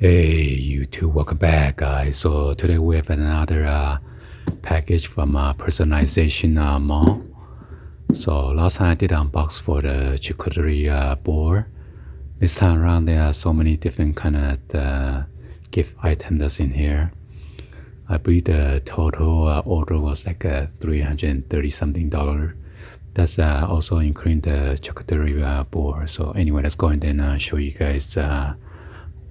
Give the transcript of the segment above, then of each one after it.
Hey, you two, welcome back, guys. So today we have another package from Personalization Mall. So last time I did unbox for the charcuterie board. This time around, there are so many different kind of gift items that's in here. I believe the total order was like $330 something. That's also including the charcuterie board. So anyway, let's go ahead and show you guys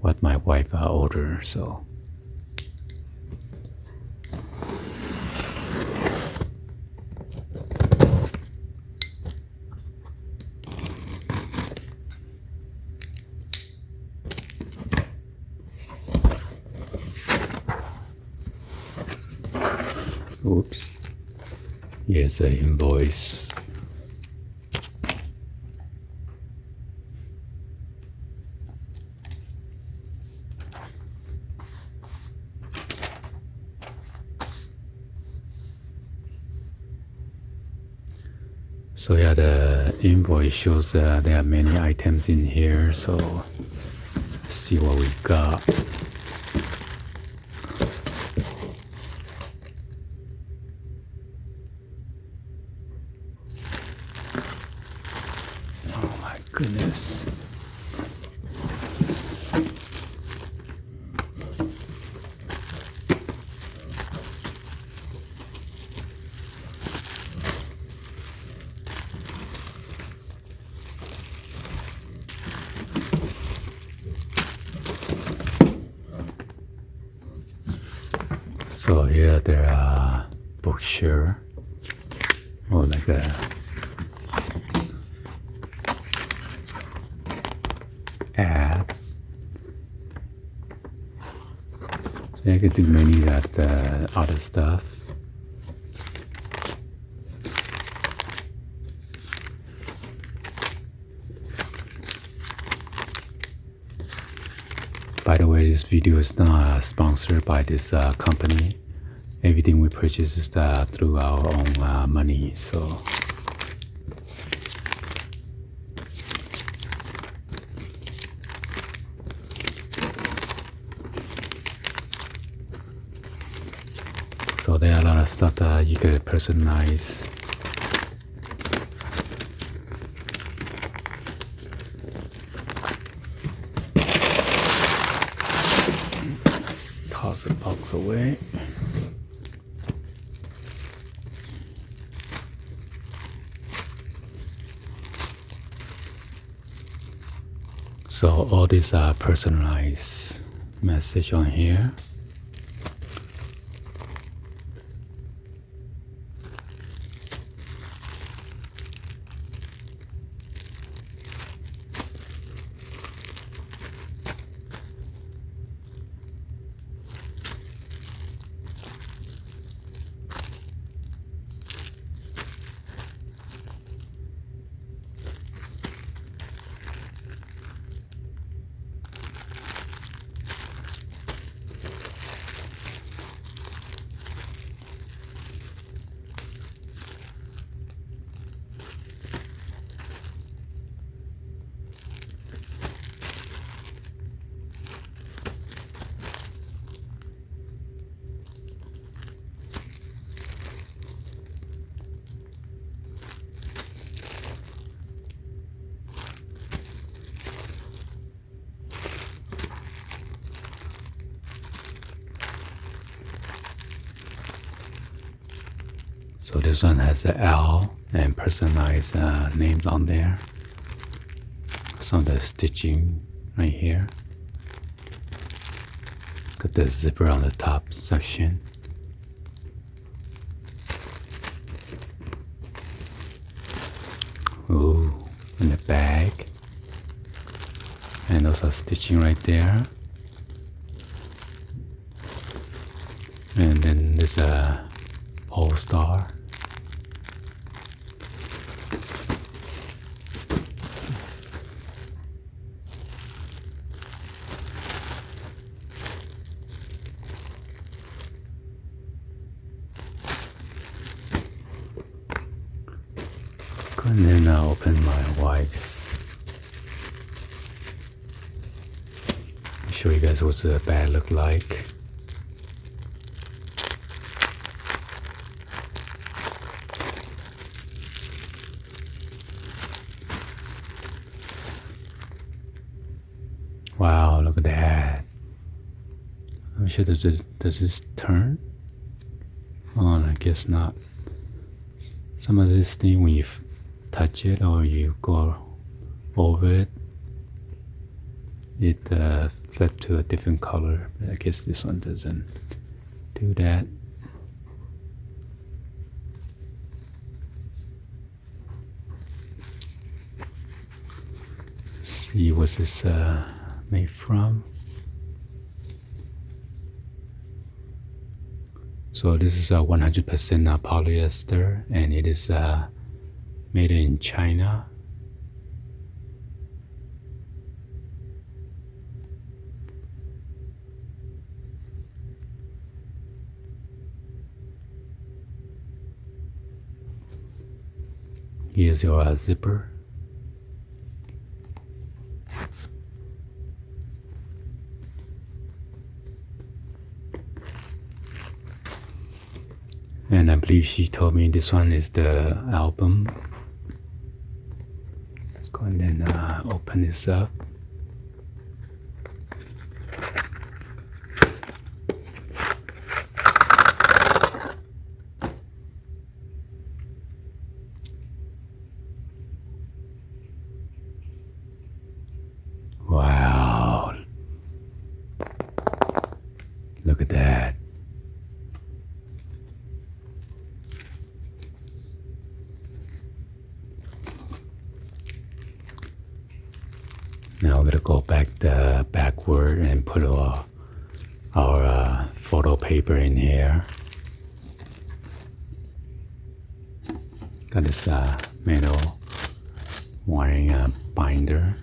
what my wife ordered. So oops, here's an invoice. So yeah, the invoice shows there are many items in here. So let's see what we got. Oh my goodness. So here there are bookshare, or like ads. So I could do many that other stuff. By the way, this video is not sponsored by this company. Everything we purchase is through our own money. So there are a lot of stuff that you could personalize. Toss the box away. So all these are personalized message on here. So this one has the L and personalized names on there. Some of the stitching right here. Got the zipper on the top section. Ooh, in the bag. And also stitching right there. And then there's a All-Star. And then I'll open my wife's. show you guys what the bag look like. Wow, look at that. I'm sure does this turn? Oh, I guess not. Some of this thing, when you touch it or you go over it, it flip to a different color. But I guess this one doesn't do that. Let's see what this made from. So this is 100% polyester, and it is made in China. Here's your zipper. And I believe she told me this one is the album. Let's go and then open this up. Wow. Look at that. Now we're gonna go backward and put our photo paper in here. Got this metal wiring binder.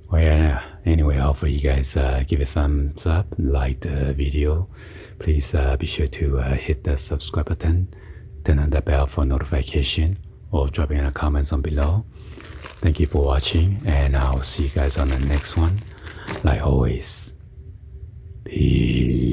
Well, yeah. Anyway, hopefully you guys give a thumbs up, like the video. Please be sure to hit the subscribe button. Turn on the bell for notification, or drop in the comments on below. Thank you for watching, and I'll see you guys on the next one. Like always, peace.